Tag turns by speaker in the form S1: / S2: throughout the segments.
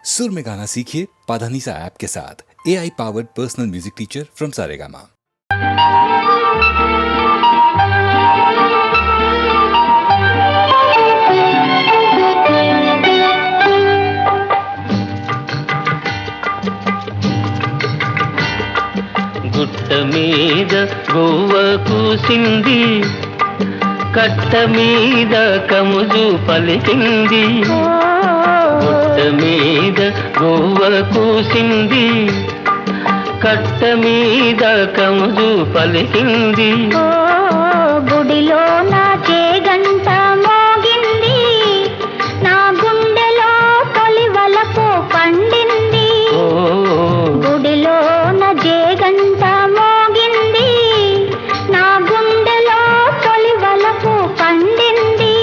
S1: सुर में गाना सीखिए पाधानीसा ऐप के साथ। AI powered personal music teacher from Saregama.
S2: గుట్ట మీద గోవ కూసింది, కట్ట మీద కముజు పలికింది. గుట్ట మీద గోవ కూసింది, కట్ట మీద కముజు పలికింది.
S3: గుడిలో నా చేగంట మోగింది, నా గుండెలో తొలి వలపు పండింది. గుడిలో నా చేగంట మోగింది, నా గుండెలో తొలి వలపు పండింది.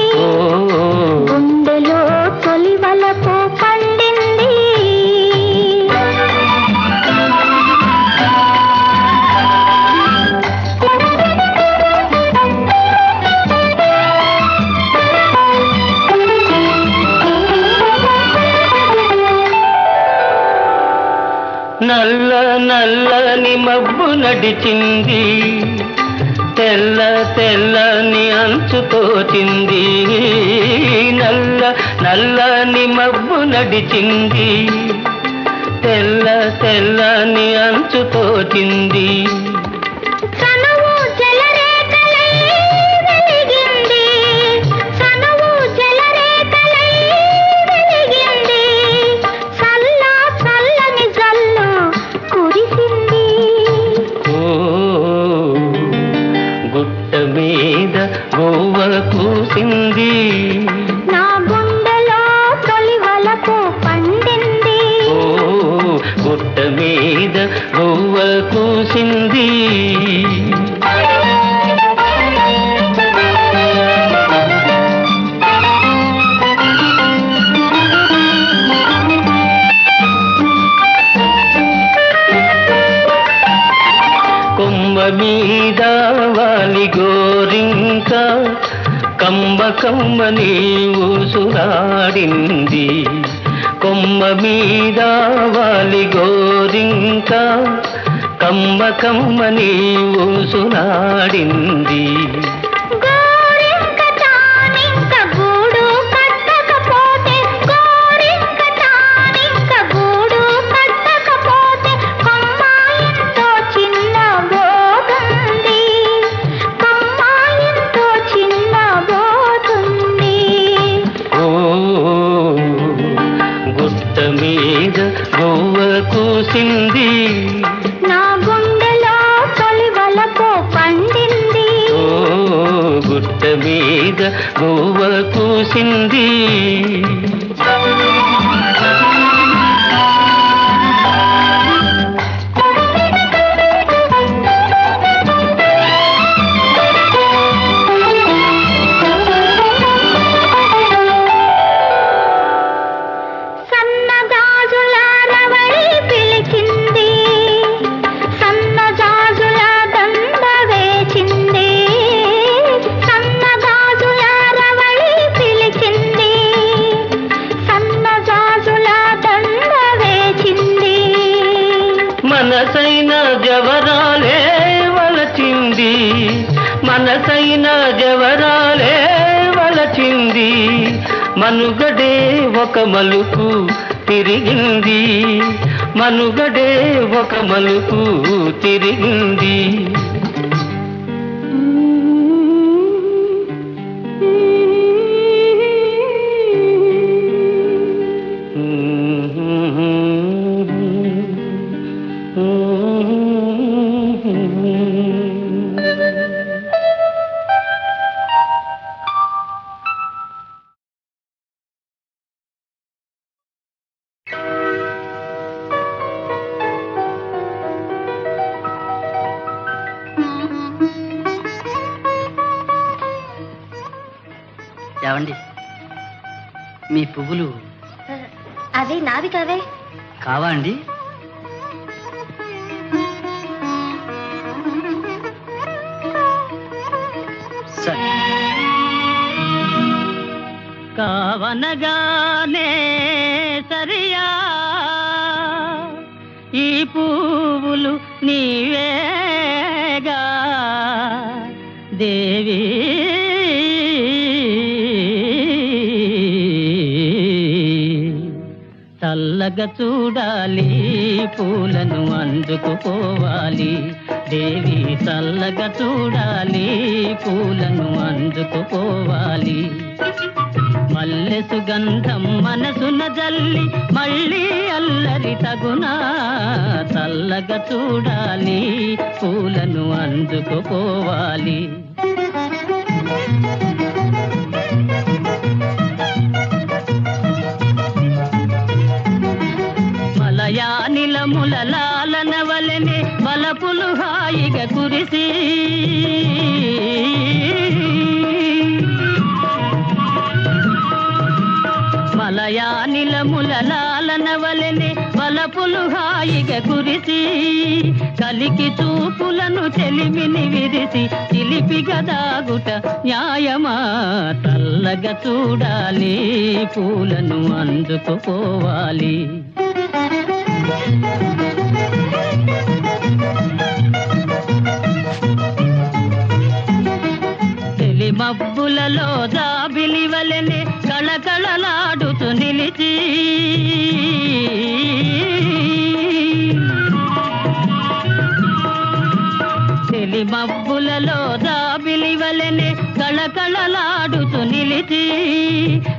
S3: గుండెలో తొలి వలపు పండింది.
S2: నల్ల నల్లని మబ్బు నడిచింది, తెల్ల తెల్లని అంచు తోచింది. నల్ల నల్లని మబ్బు నడిచింది, తెల్ల తెల్లని అంచు తోచింది. గోవ కూసింది,
S3: నా గుండెలో తొలి వలపు పండింది.
S2: గుట్ట మీద గోవ కూసింది. కొమ్మ మీద వాలి గోరింక, కమ్మ కమ్మని ఊసులాడింది. కొమ్మ మీద వాలి గోరింక, కమ్మ కమ్మని ఊసులాడింది. గుట్ట మీద గోవ కూసింది,
S3: నా గుండెలో తొలి వలపు పండింది.
S2: గుట్ట మీద గోవ కూసింది. మనసైన జవరాలే వలచింది, మనసైన జవరాలే వలచింది. మనుగడే ఒక మలుపు తిరిగింది, మనుగడే ఒక మలుపు తిరిగింది. ఏవండి, మీ పువ్వులు
S3: అవి నావి కావే.
S2: కావా అండి? సరే. కావనగానే సరియా ఈ పువ్వులు నీవేగా దేవి చల్లగా చూడాలి పూలను అందుకుపోవాలి దేవి చల్లగా చూడాలి పూలను అందుకుపోవాలి మల్లె సుగంధం మనసున జల్లి మళ్ళీ అల్లరి తగునా చల్లగా చూడాలి పూలను అందుకుపోవాలి మలయానిలముల లాలన వలెనే వలపులు హాయిగా కురిసి మలయానిలముల లాలన వలెనే వలపులు హాయిగా కురిసి కలికి చూపులను చెలిమిని విరిసి చిలిపిగా దాగుట న్యాయమా చల్లగా చూడాలి పూలను అందుకుపోవాలి తెలి మబ్బులలో జాబిలి వలెనే కళకళలాడుతూ నిలిచి తెలి మబ్బులలో జాబిలి వలెనే కళకళలాడుతూ నిలిచి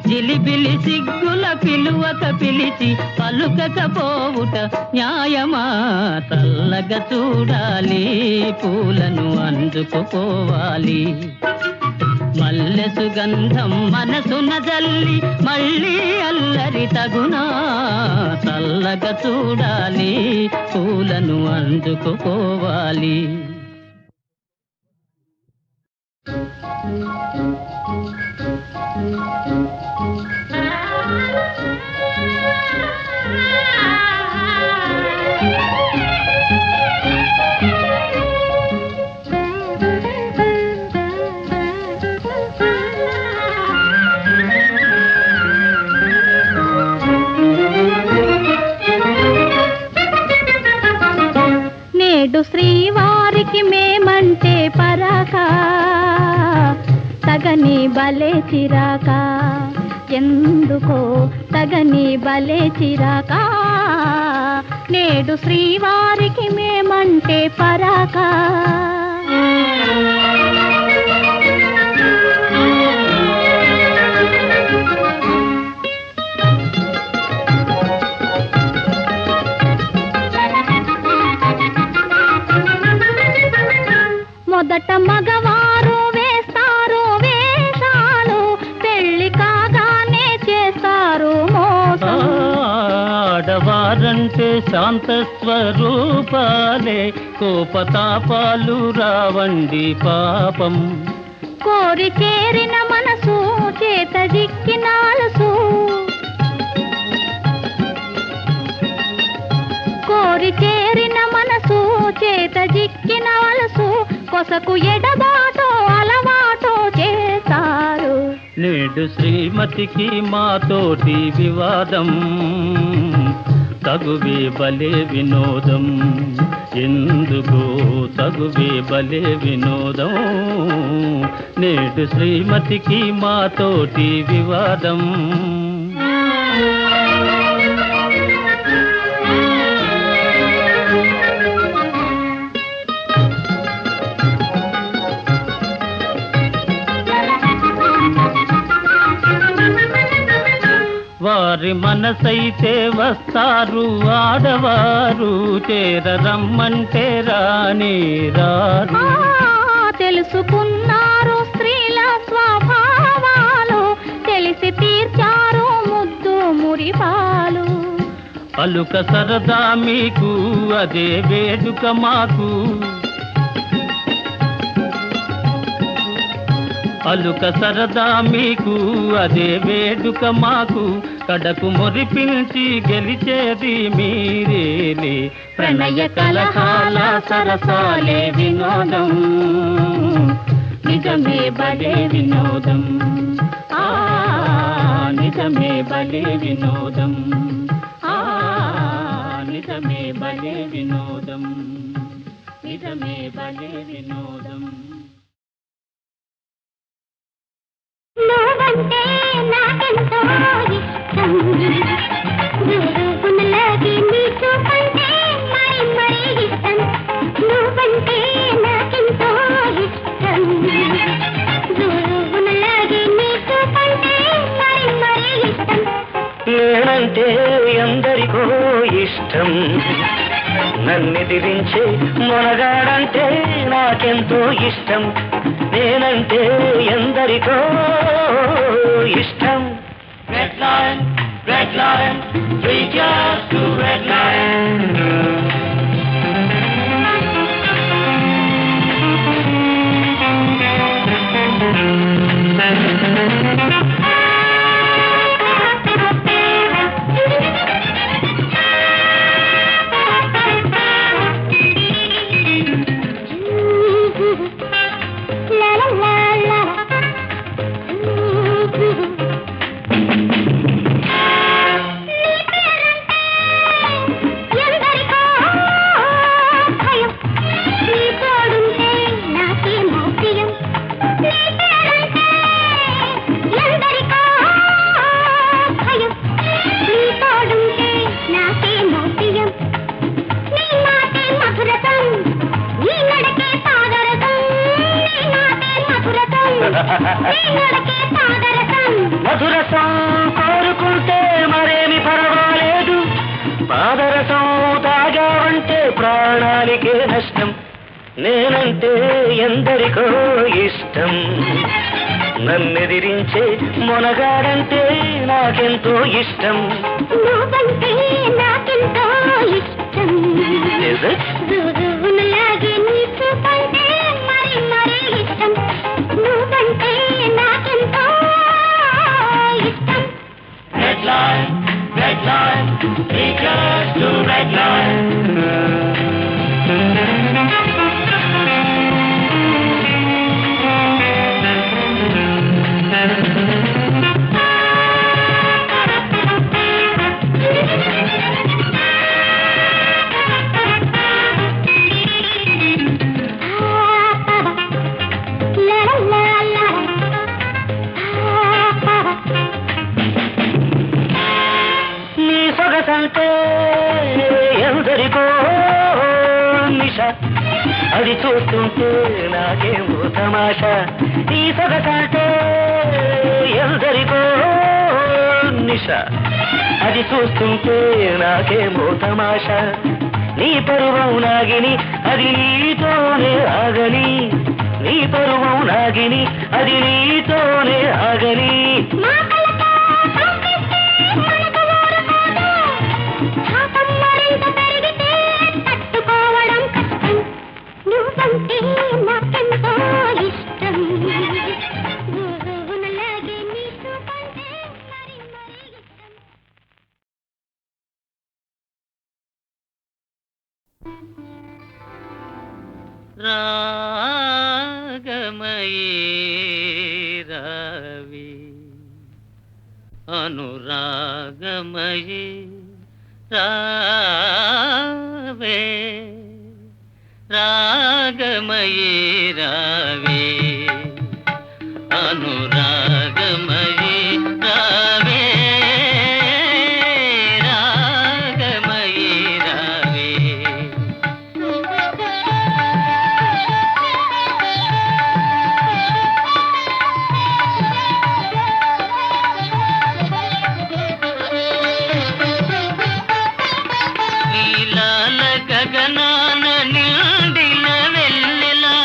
S2: జిలిబిలి సిగ్గుల పిలువక పిలిచి పలుకకపోవుట న్యాయమా చల్లగా చూడాలి పూలను అందుకుపోవాలి మల్లె సుగంధం మనసున జల్లి మళ్ళీ అల్లరి తగునా చల్లగా చూడాలి పూలను అందుకుపోవాలి
S3: నేడు శ్రీవారికి మేమంటే పరాక తగని బలే చిరాక ఎందుకో తగని బలే చిరాక నేడు శ్రీవారికి మేమంటే పరాక మొదట మగవారు వేస్తారు వేషాలు పెళ్లి కాగానే చేస్తారు మోసం
S2: ఆడవారంటే శాంత స్వరూపాలే కోపతాపాలు రావండి పాపం
S3: కోరి చేరిన మనసు చేత జిక్కిన అలసు కోరి చేరిన మనసు చేత జిక్కిన అలసు కొసకు ఎడబాటో అలవాటో చేస్తారు
S2: నేడు శ్రీమతికి మాతోటి వివాదం తగువే బలే వినోదం ఎందుకు తగువే బలే వినోదం నేడు శ్రీమతికి మాతోటి వివాదం వారి మనసైతే వస్తారు ఆడవారు చేరరమ్మంటే రాని రారు
S3: తెలుసుకున్నారు స్త్రీల స్వభావాలు తెలిసి తీర్చారు ముద్దు మురిపాలు
S2: అలుక సరదా మీకు అదే వేడుక మాకు అలుక సరదా మీకు అదే వేడుక మాకు కడకు మురిపించి గెలిచేది మీరేలే ప్రణయ కలహాల సరసాలే వినోదం నిజమే బలే వినోదం నిజమే బలే వినోదం నిజమే నిజమే భలే వినోదం, నిజమే భలే వినోదం.
S3: నువ్వంటే నాకెంతో ఇష్టం, గురుగునలాగే నీ చూపంటే మరీ మరీ ఇష్టం. నువ్వంటే నాకెంతో ఇష్టం, గురుగునలాగే నీ చూపంటే మరీ మరీ ఇష్టం.
S4: నేనంటే ఎందరికో ఇష్టం, నన్నెదిరించే మొనగాడంటే నాకెంతో ఇష్టం. నేనంటే ఎందరికో ఇష్టం. Red line, red line, 3 years to red line. మధురసం కోరుకుంటే మరేమి పర్వాలేదు, పాదరసం తాగావంటే ప్రాణానికే నష్టం. నేనంటే ఎందరికో ఇష్టం, నన్నెదిరించే మొనగాడంటే నాకెంతో ఇష్టం.
S3: నువ్వంటే నాకెంతో ఇష్టం, గురుగునలాగే నీ చూపంటే మరీ మరీ ఇష్టం. నువ్వంటే నాకెంతో ఇష్టం.
S4: Red line, red line, 3 years to red line. నీ సొగసంటే ఎందరికో నిశ, అది చూస్తుంటే నాకేమో తమాషా. నీ సొగసంటే ఎందరికో నిశ, అది చూస్తుంటే నాకేమో తమాషా. నీ పరువం నాగిని అది నీతోనే ఆగని, నీ పరువం నాగిని అది నీతోనే ఆగని.
S3: నువ్వంటే నాకెంతో ఇష్టం, గురుగునలాగే నీ చూపంటే మరీ మరీ ఇష్టం.
S2: రాగమయీ రావి, అనురాగమయీ రావే, రాగమయీ రావే, అనురాగమయీ రావే, రాగమయీ రావే. నీలాల గగనాన నిండిన వెన్నెలా,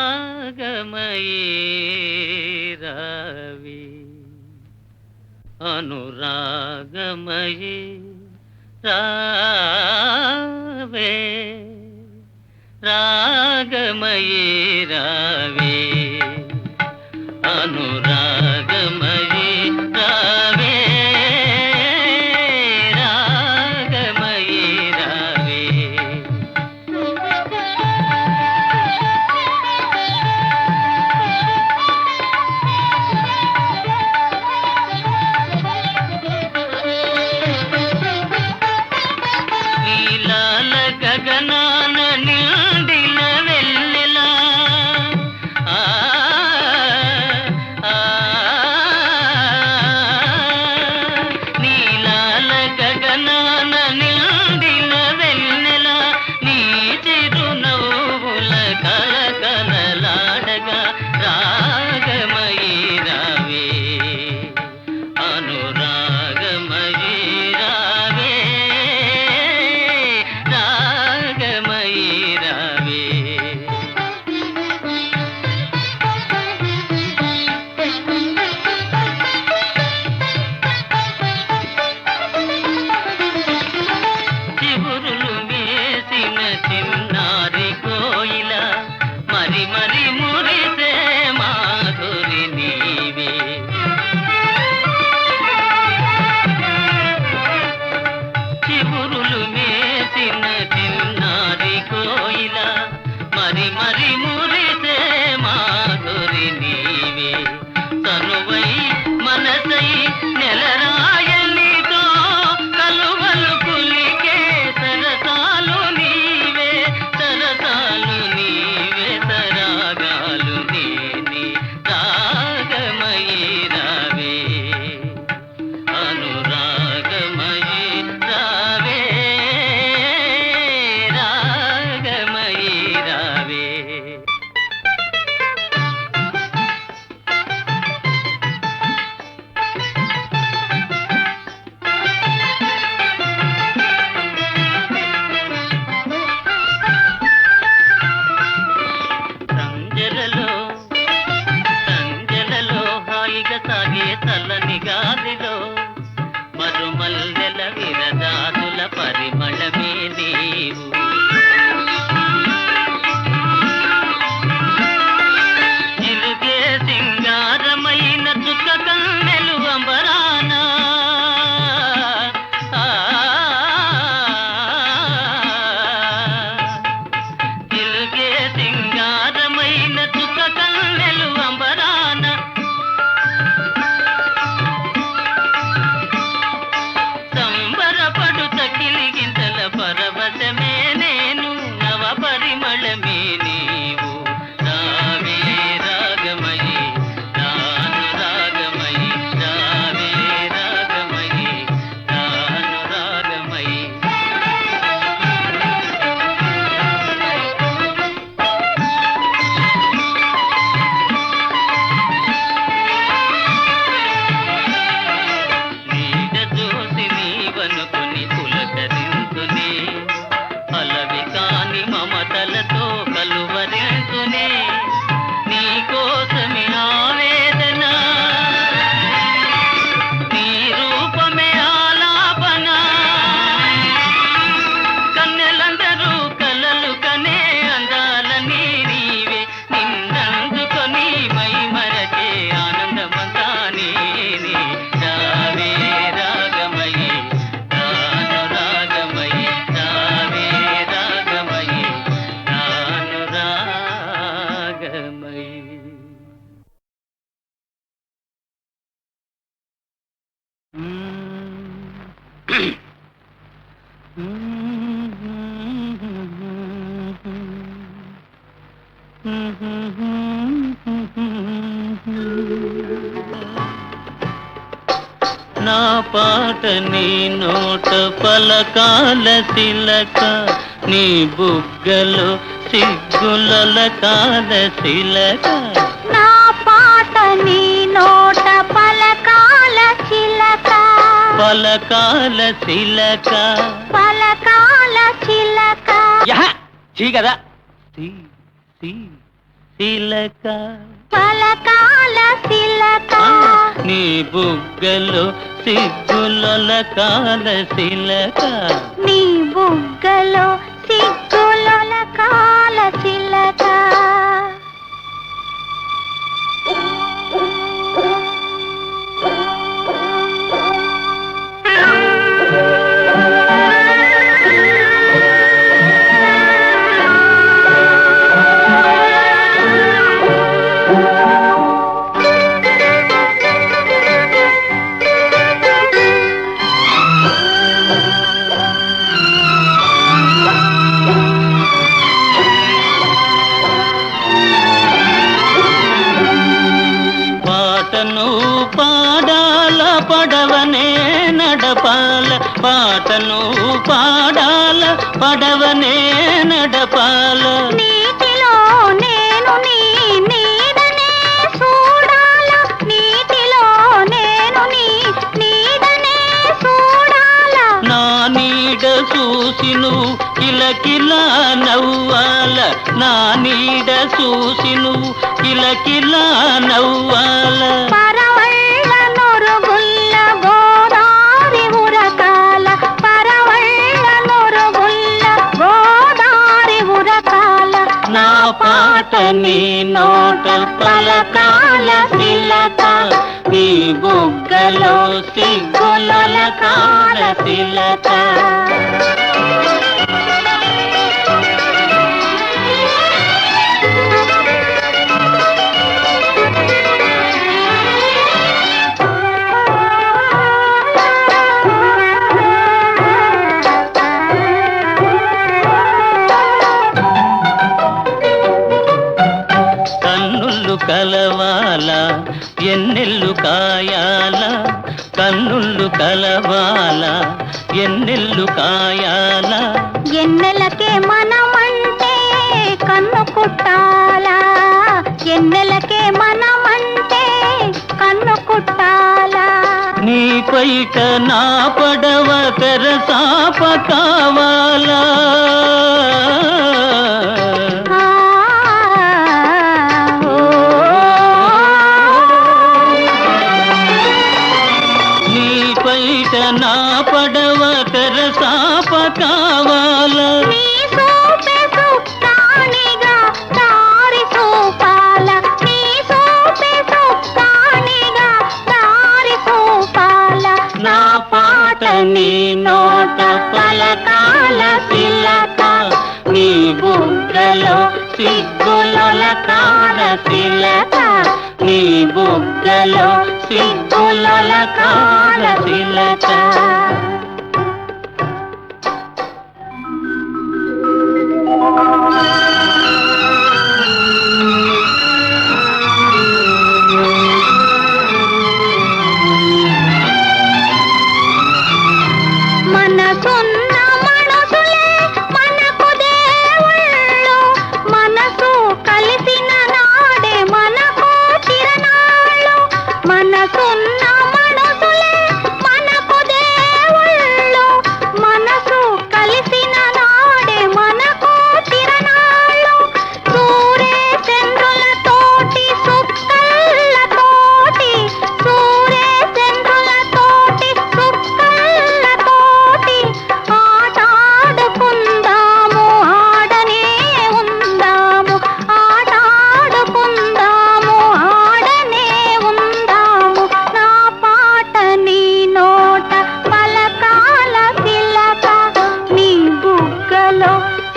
S2: రాగమయీ రావే అనురాగమయీ రావే రాగమయీ రావే అనురాగమయీ రావే రాగమయీ రావే నీలాల గగనాన నిండిన వెన్నెలా ఆ ఆ నీలాల గగనాన నిండిన వెన్నెలా నీ చిరునవ్వుల కలకలలాడగా రాగమయీ రావే అనురాగమయీ రావే రాగమయీ రావే చిగురులు వేసిన చిన్నారి కోయిల మరి మరి మురిసే మాధురి నీవే చిగురులు వేసిన చిన్నారి కోయిల మరి మరి మురిసే మాధురి నీవే తనువై మనసై నెలరాయనితో కలువలు పులికే సరసాలు నీవే సరసాలు నీవే సరాగాలు నేనే రాగమయీ రావే అనురాగమయీ రావే రాగమయీ రావే సంజలలో హాయిగా సాగే చల్లని గాలిలో మరుమల్లెల విరదాదుల పరిమళమే నీవు చిలుకే సింగారమైన చుక్క కన్నెలు అంబరానా చిలుకే సింగారమైన చుక్క కన్నెలు అంబరాన సంబరపడు తకిలిగింతల పరవశమే నేను నవ పరిమళమే నీవు రావే రాగమయీ నాను రాగమయీ రావే రాగమయీ నాను రాగమయీ నీడ చూసి నీవనుకుని పులకరించునే అలవి కాని మమతలతో కలువరించునే నీ కోసమే ఆవేదన నీ రూపమే ఆలాపన కన్నెలందరూ కలలు కనే అందాలని నీవే నిన్నందుకొని మై మరచే ఆనందమంతా నేనే రావే రాగమయీ నాను రాగమయీ రావే రాగమయీ నాను రాగమయీ నా పాట నీ నోట పలకాల శిలక నీ బుగ్గలో సిగ్గులకాల శిలక
S3: నా పాట నీ నోట పలకాల చిలక
S2: పలకాల శిలక
S3: పలకాల చిలక
S2: చీ కదా శిలక
S3: పలకాల శిలక
S2: నీ బుగ్గలో సిగ్గులొలకాల శిలక
S3: నీ బుగ్గలో సిగ్గులొలకాల శిలక
S2: పాటను పాడాల పడవనే నడపాల పాటను పాడాల పడవనే నడపాల
S3: నీటిలో నేను నీ నీడనే చూడాల నీటిలో నేను నీ నీడనే చూడాల
S2: నా నీడ చూసి నువ్వు కిలకిలా నవ్వాల నా నీడ చూసి నువ్వు కిలకిలా నవ్వాల
S3: పరవళ్ళ నొరుగుల్ల గోదారి ఉరకాల పరవళ్ళ నొరుగుల్ల గోదారి ఉరకాల
S2: నా పాట నీ నోట పలకాల శిలక నీ బుగ్గలో సిగ్గులొలకాల శిలక కన్నుళ్ళు కలవాల ఎన్నెల్లు కాయాల కన్నుళ్ళు కలవాల ఎన్నెల్లు కాయాల
S3: ఎన్నెలకే మనమంటే కన్ను కుట్టాలా ఎన్నెలకే మనమంటే కన్ను కుట్టాలా
S2: నీ పైట నా పడవ తెరసాప కావాలా
S3: ఆ, ఓ,
S2: నీ పైట నా పడవ తెరసాప కావాలా
S3: నీ సూపే సుక్కానిగా దారి చూపాల నీ సూపే సుక్కానిగా దారి చూపాల
S2: నా పాట నీ నోట పలకాల శిలక నీ బుగ్గలో సిగ్గులొలకాల శిలక నీ బుగ్గలో సిగ్గులొలకాల శిలక
S3: మనసున్న మనసులే మనకు దేవుళ్ళు మనసు కలిసిన నాడే మనకు తిరణాళ్ళు మనసున్న మనసులే మనకు దేవుళ్ళు మనసు కలిసిన నాడే మనకు తిరణాళ్ళు సూరే చంద్రులతోటి సుక్కళ్ళతోటి సూరే చంద్రులతోటి సుక్కళ్ళతోటి ఆటాడుకుందాము ఆడనే ఉందాము ఆటాడుకుందాము ఆడనే ఉందాము నా పాట నీ నోట పలకాల శిలక నీ బుగ్గలో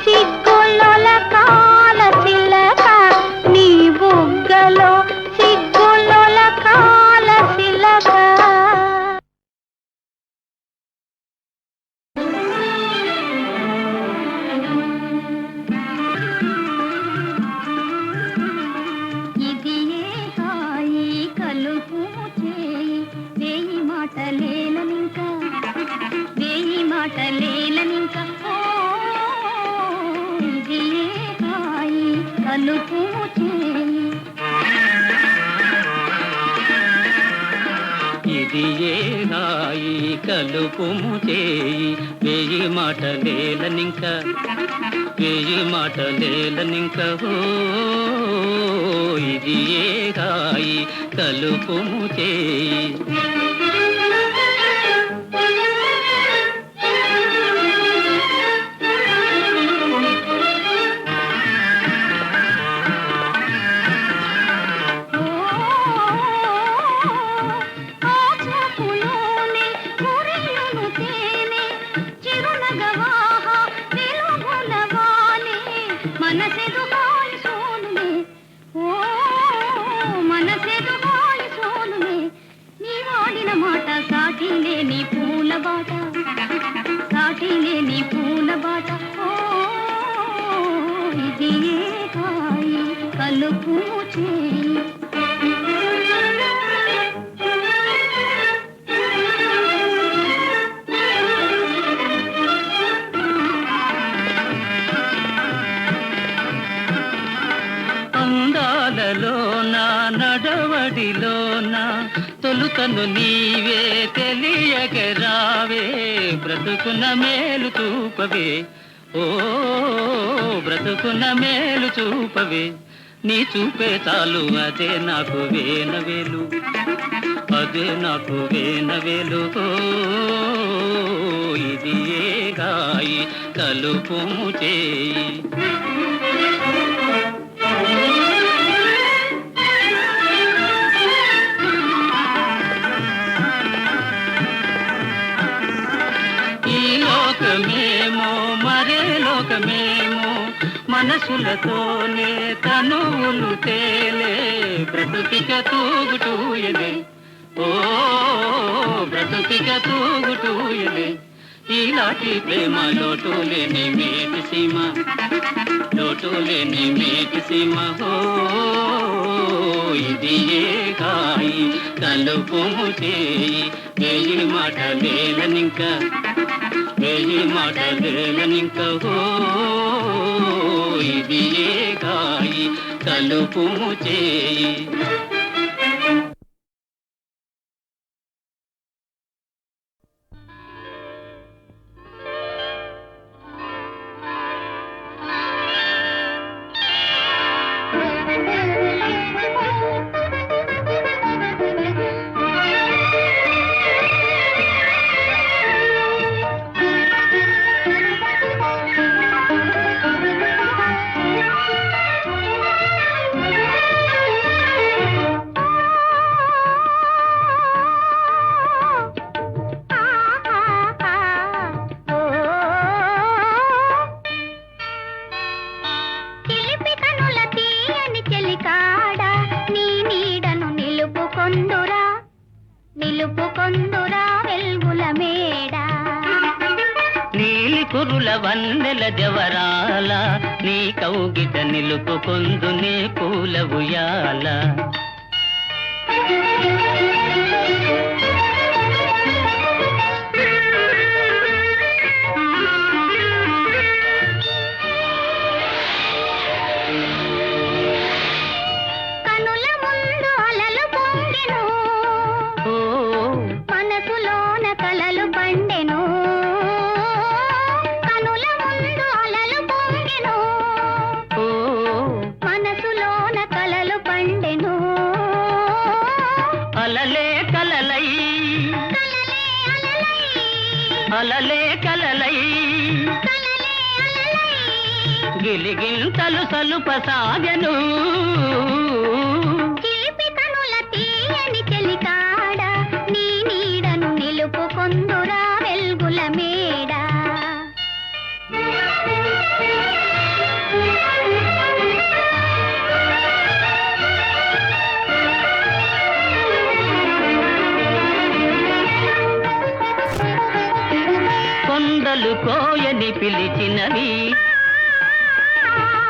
S3: సిగ్గులొలకాల శిలక నీ బుగ్గలో సిగ్గులొలకాల శిలక ఇది ఏ హాయి కలుపు చేయి వేయి మాటలేలనింకా వేయి మాటలేలనింకా ఓ, ఇది ఏ హాయి కలుపు చేయి
S2: ఇది ఏ హాయి కలుపుము చేయి వేయి మాటలేలనింక వేయి మాటలేలనింక ఇది ఏ హాయి కలుపుము చేయి
S3: సాటిలేని పూల బాట ఇది ఏ హాయి కలుపు చేయి
S2: అందాలలోన నడవడిలోన తొలుతను నీవే తెలియగరావే బ్రతుకున మేలు చూపవే ఓ బ్రతుకున మేలు చూపవే నీ చూపే చాలు అదే నాకు వేనవేలు అదే నాకు వేనవేలు ఇది ఏ హాయి కలుపుము చేయి లోకమేమో మరే లోకమేమో మనసులతోనే తనువులు తేలే బ్రతుకిక తూగుటూయలే ఓ బ్రతుకిక తూగుటూయలే ఈలాంటి ప్రేమ లోటు లేని మేటి సీమ లోటు లేని మేటి సీమ ఇది ఏ హాయి కలుపుము చేయి వేయి మాటలేలనింక వేయి మాటలేలనింక ఇది ఏ హాయి కలుపుము చేయి కురుల వన్నెల జవరాల నీ కౌగిట నిలుపుకొందు నీ పూల ఉయ్యాల
S3: కనుల ముందు అలలు పొంగెను మనసులోన కలలు పండెను
S2: అలలే కలలై గిలిగింతలు సలుపసాగెను
S3: చిలిపి కనుల తీయని చెలికాడ నీ నీడను నిలుపుకొందురా వెల్గుల మేడ
S2: కొండలు కోయని పిలిచినవి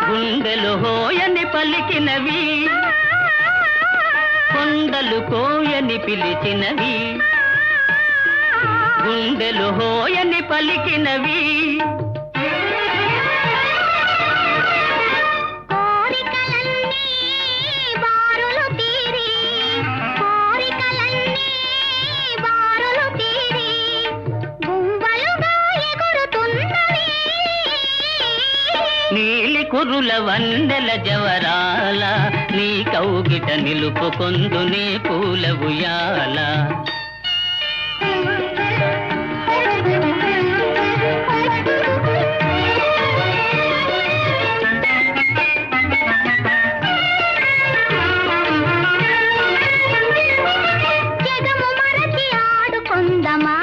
S2: గుండెలు హోయని పలికినవి కొండలు కోయని పిలిచినవి గుండెలు హోయని పలికినవి జోరుల వందెల జవరాల నీ కౌగిట నిలుపుకొందు నీ పూల ఉయ్యాల
S3: జగము మరచి ఆడుకొందమా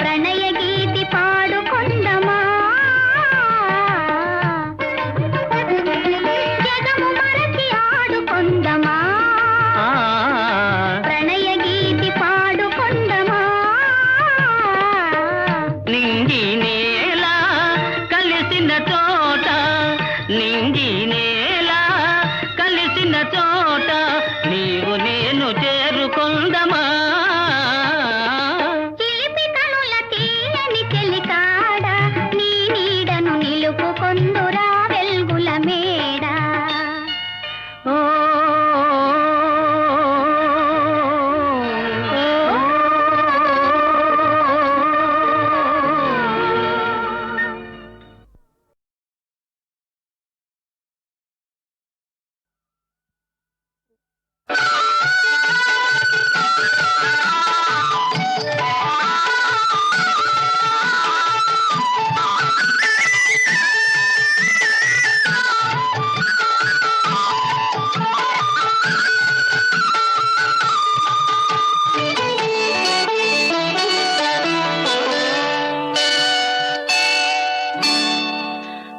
S3: ప్రణయ గీతి పాడుకొందమా జగము మరచి ఆడుకొందమా ప్రణయ గీతి పాడుకొందమా
S2: నింగి నేల కలిసిన చోట నింగి నేల కలిసిన చోట నీవు నేను చేరుకొందమా
S3: చిలిపి కనుల తీయని చెలికాడ నీ నీడను నిలుపుకొందురా వెల్గుల మేడ
S2: ఓ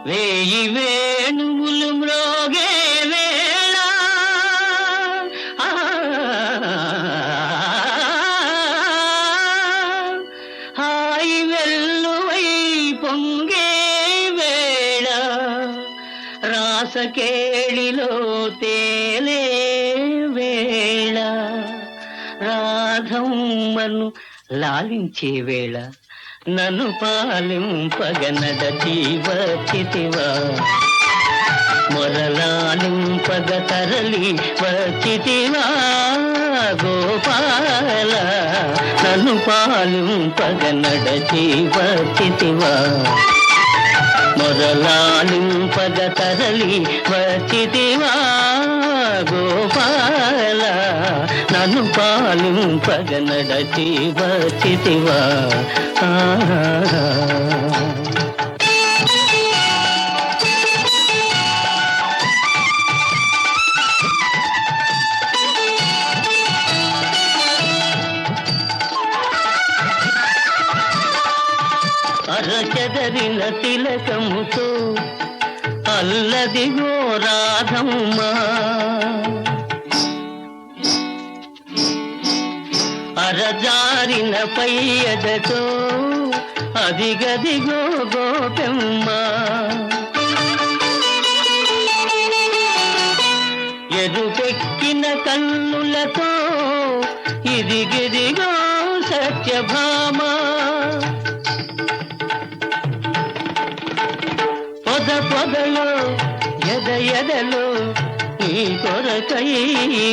S2: వేయి వేణువులు మ్రోగే వేళ ఆ, హాయి వెల్లువై పొంగే వేళ రాసకేళిలో తేలే వేళ రాధమ్మను లాలించే వేళ నన్ను పాలింపగనడ జీవచితివా మొరలాలింపగ తరలి వచ్చితివా గోపాల నన్ను పాలింపగనడ జీవచితివా మొరలాలింపగ తరలి వచ్చితివా గోపాల నన్ను పాలింపగ నడచి వచ్చితివా అరచెదరిన తిలకముతో అల్లదిగో రాధమ్మ అరజారిన పయ్యదతో అదిగదిగో గోపెమ్మ ఎరుపెక్కిన కన్నులతో ఇదిగిదిగో సత్యభామ పొద పొదలో ఎద ఎదలో నీ కొరకై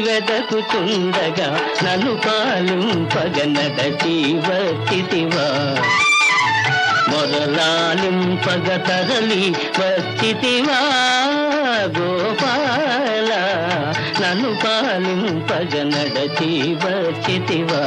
S2: వెదకుచుండగా నన్ను పాలింపగనడచి వచ్చితివా మొరలాలింపగ తరలి వచ్చితివా గోపాల నన్ను పాలింపగనడచి వచ్చితివా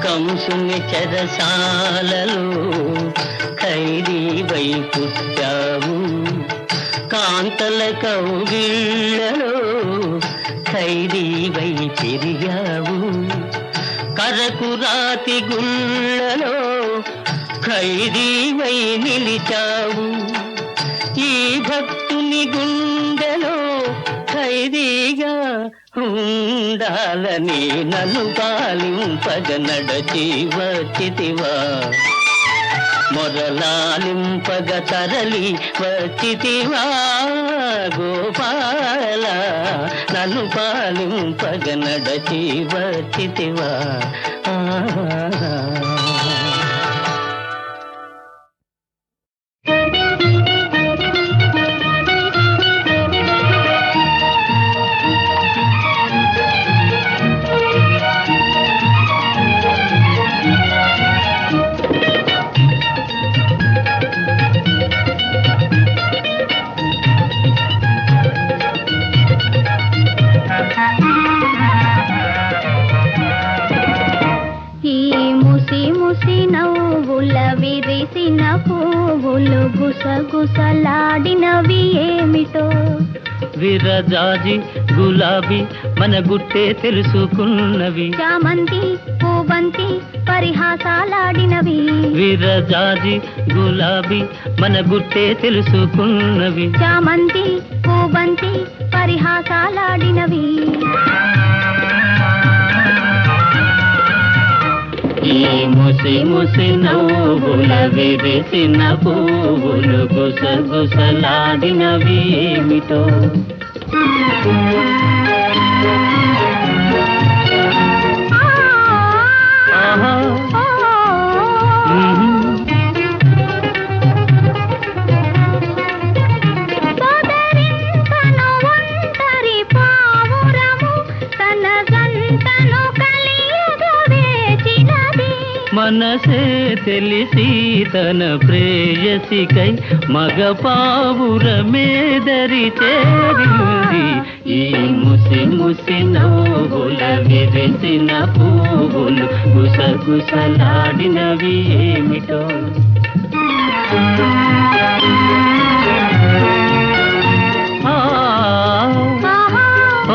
S2: కంసుని చెరసాలలో ఖైదీవై పుట్టావు కాంతల కౌగిళ్ళలో ఖైదీవై తిరిగావు కరకు రాతి గుళ్ళలో ఖైదీవై నిలిచావు ఈ భక్తుని గుండెలో ఖైదీగా ఉండాలని నన్ను పాలింపగ నడచి వచ్చితివా మొరలాలింపగ తరలి వచ్చితివా గోపాల నన్ను పాలింపగ నడచి వచ్చితివా
S3: నవ్వులు గుసగుసలాడినవి ఏమిటో
S2: విరజాజి గులాబీ మన గుట్టే తెలుసుకున్నవి
S3: చామంతి పూబంతి పరిహాసాలాడినవి
S2: విరజాజి గులాబీ మన గుట్టే తెలుసుకున్నవి
S3: చామంతి పూబంతి పరిహాసాలాడినవి
S2: ఈ ముసి ముసి నవ్వుల విరిసిన పువ్వులు గుసగుసలాడినవి ఏమిటో ఆహా.
S3: సోదరింతను ఒంటరి పావురము తన గంటను కలియగవేచినది
S2: మనసే తెలిసి తన ప్రేయసికై మగ పావురమేదరి చేరింది ఈ ముసి ముసి నవ్వుల విరిసిన పువ్వులు గుసగుసలాడినవి ఏమిటో ఆ,
S3: ఆహా.
S2: ఓ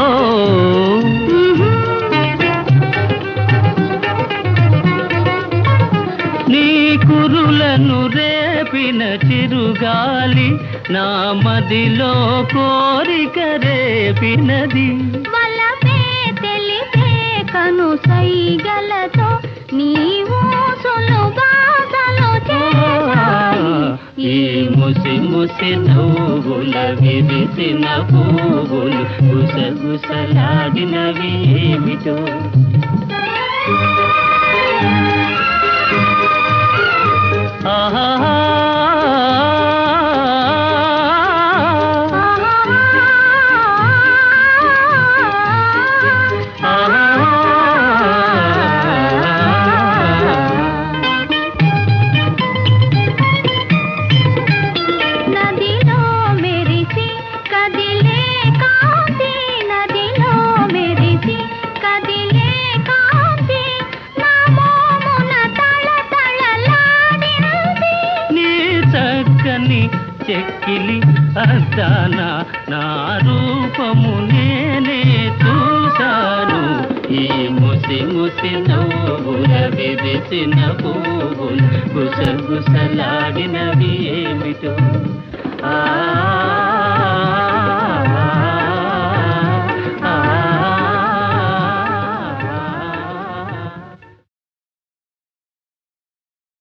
S2: నీ కురులను రేపిన చిరుగాలి నా మదిలో కోరిక రేపినది
S3: వలపే తెలిపే కను సైగలతో నీవు సులుబాసలు చేశాయి
S2: ఈ ముసి ముసి నవ్వుల విరిసిన పువ్వులు గుసగుసలాడినవి ఏమిటో ఆహా
S3: నదిలో మెరిసి కదిలే కాంతి నదిలో మెరిసి కదిలే కాంతి నా మోమున తళతళలాడినది
S2: నీ చక్కని చెక్కిలి అద్దాన నా రూపము నేనే చూశాను ఈ ముసి ముసి నవ్వుల విరిసిన పువ్వులు గుసగుసలాడినవి ఏమి